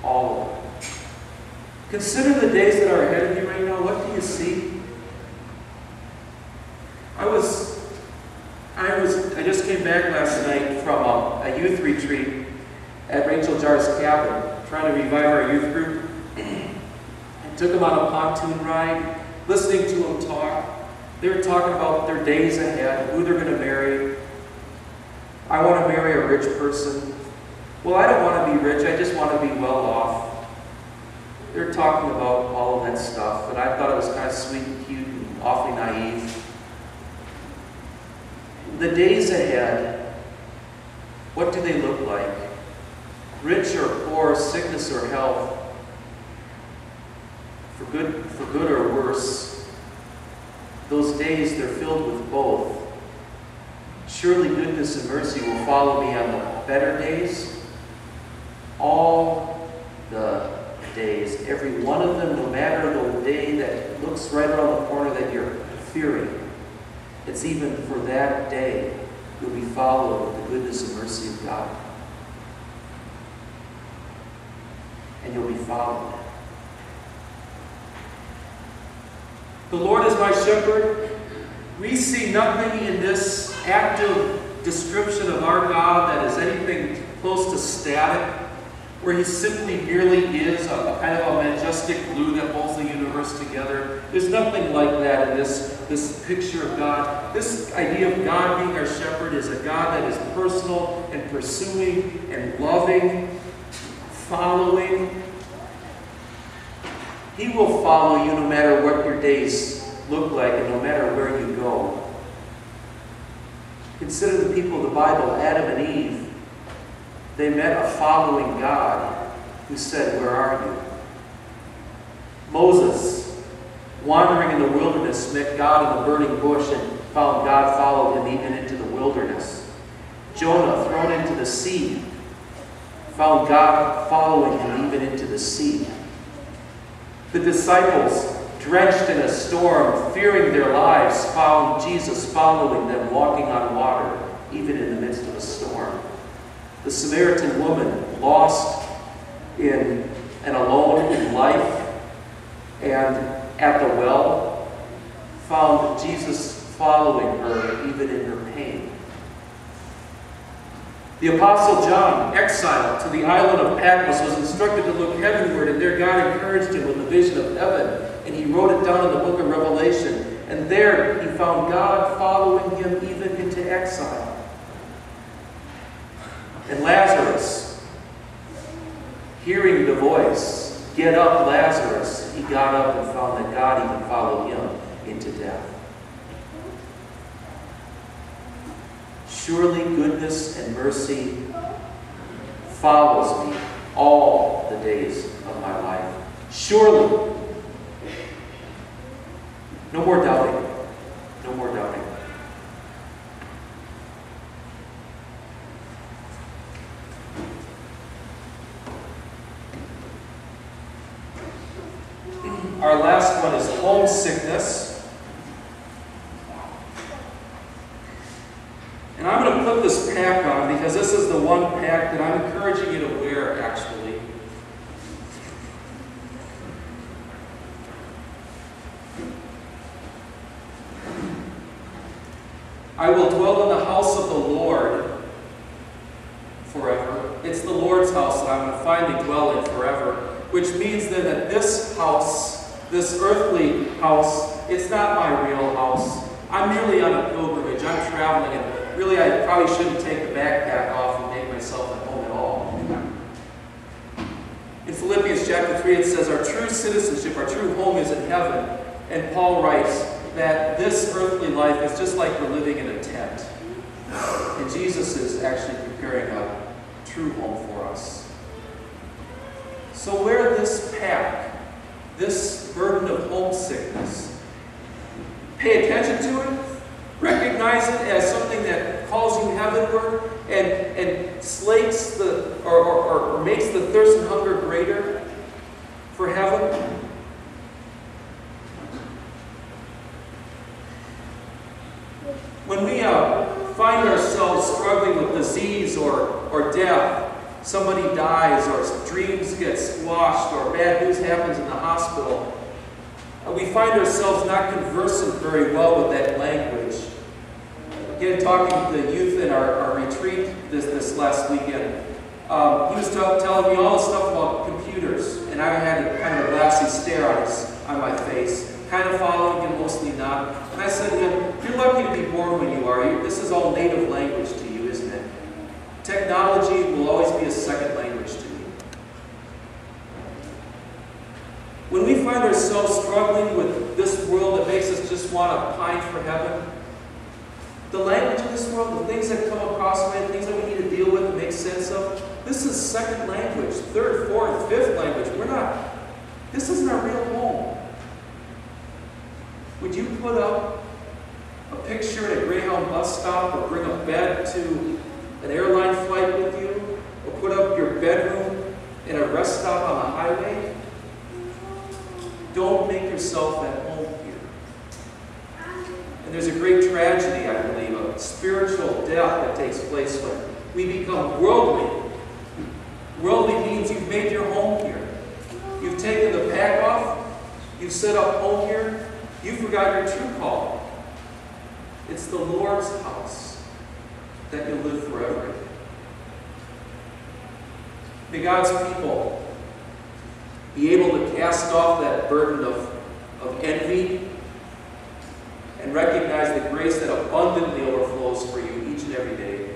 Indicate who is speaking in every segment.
Speaker 1: All of it. Consider the days that are ahead of you right now. What do you see? I just came back last night from a youth retreat at Rachel Jar's cabin, trying to revive our youth group. I took them on a pontoon ride, listening to them talk. They were talking about their days ahead, who they're going to marry. I want to marry a rich person. Well, I don't want to be rich, I just want to be well off. They're talking about all of that stuff, and I thought it was kind of sweet and cute and awfully naive. The days ahead, what do they look like? Rich or poor, sickness or health, for good or worse. Those days, they're filled with both. Surely goodness and mercy will follow me on the better days. All the days, every one of them, no matter the day that looks right around the corner that you're fearing. It's even for that day you'll be followed with the goodness and mercy of God. And you'll be followed. The Lord is my shepherd. We see nothing in this active description of our God that is anything close to static, where He simply merely is a kind of a majestic glue that holds the universe together. There's nothing like that in this picture of God. This idea of God being our shepherd is a God that is personal and pursuing and loving, following. He will follow you no matter what your days look like and no matter where you go. Consider the people of the Bible, Adam and Eve. They met a following God who said, "Where are you?" Moses, wandering in the wilderness, met God in the burning bush and found God followed him even into the wilderness. Jonah, thrown into the sea, found God following him even into the sea. The disciples, drenched in a storm, fearing their lives, found Jesus following them, walking on water, even in the midst of a storm. The Samaritan woman, lost and alone in life, and at the well, found Jesus following her even in her pain. The Apostle John, exiled to the island of Patmos, was instructed to look heavenward, and there God encouraged him with a vision of heaven, and he wrote it down in the book of Revelation. And there he found God following him even into exile. And Lazarus, hearing the voice, "Get up, Lazarus," he got up and found that God even followed him into death. Surely goodness and mercy follows me all the days of my life. Surely. No more doubting. No more doubting. Our last one is homesickness. And I'm going to put this pack on because this is the one pack that I'm encouraging you to wear, actually. I will dwell in the house of the Lord forever. It's the Lord's house that I'm going to finally dwell in forever. Which means then that this house, this earthly house, it's not my real house. I'm merely on a pilgrimage. I'm traveling, and really I probably shouldn't take the backpack off and make myself at home at all. In Philippians chapter 3 it says our true citizenship, our true home is in heaven. And Paul writes that this earthly life is just like we're living in a tent. And Jesus is actually preparing a true home for us. So wear this pack, this burden of homesickness. Pay attention to it. Recognize it as something that calls you heavenward and slates or makes the thirst and hunger greater for heaven. When we find ourselves struggling with disease or death, somebody dies or dreams get gets squashed or bad news happens in the hospital, we find ourselves not conversant very well with that language. Again, talking to the youth in our retreat this last weekend, he was telling me all the stuff about computers, and I had kind of a glassy stare on my face, kind of following him, mostly not. And I said to him, you're lucky to be born when you are. This is all native language to you, isn't it? Technology will always be a second language to you. When we find ourselves struggling with this world that makes us just want to pine for heaven, the language of this world, the things that come across our way, the things that we need to deal with and make sense of, this is second language, third, fourth, fifth language. This isn't our real home. Would you put up a picture at a Greyhound bus stop or bring a bed to an airline flight with you? Or put up your bedroom in a rest stop on the highway? Don't make yourself at home here. And there's a great tragedy, I believe, a spiritual death that takes place when we become worldly. Worldly means you've made your home here. You've taken the pack off. You've set up home here. You forgot your true call. It's the Lord's house that you'll live forever in. May God's people be able to cast off that burden of envy and recognize the grace that abundantly overflows for you each and every day.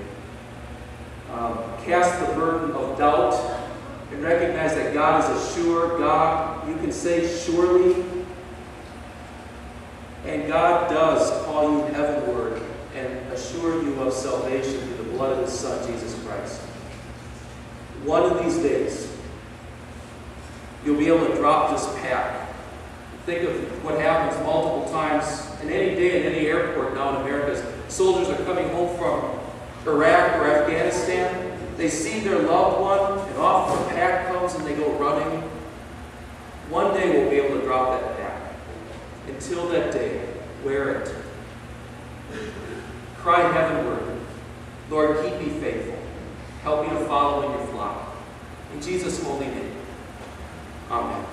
Speaker 1: Cast the burden of doubt and recognize that God is a sure God. You can say surely. And God does call you heavenward and assure you of salvation through the blood of His Son, Jesus Christ. One of these days, you'll be able to drop this pack. Think of what happens multiple times in any day in any airport now in America. As soldiers are coming home from Iraq or Afghanistan, they see their loved one, and off the pack comes and they go running. One day we'll be able to drop that pack. Until that day, wear it. Cry heavenward, Lord, keep me faithful. Help me to follow in your flock. In Jesus' holy name, amen.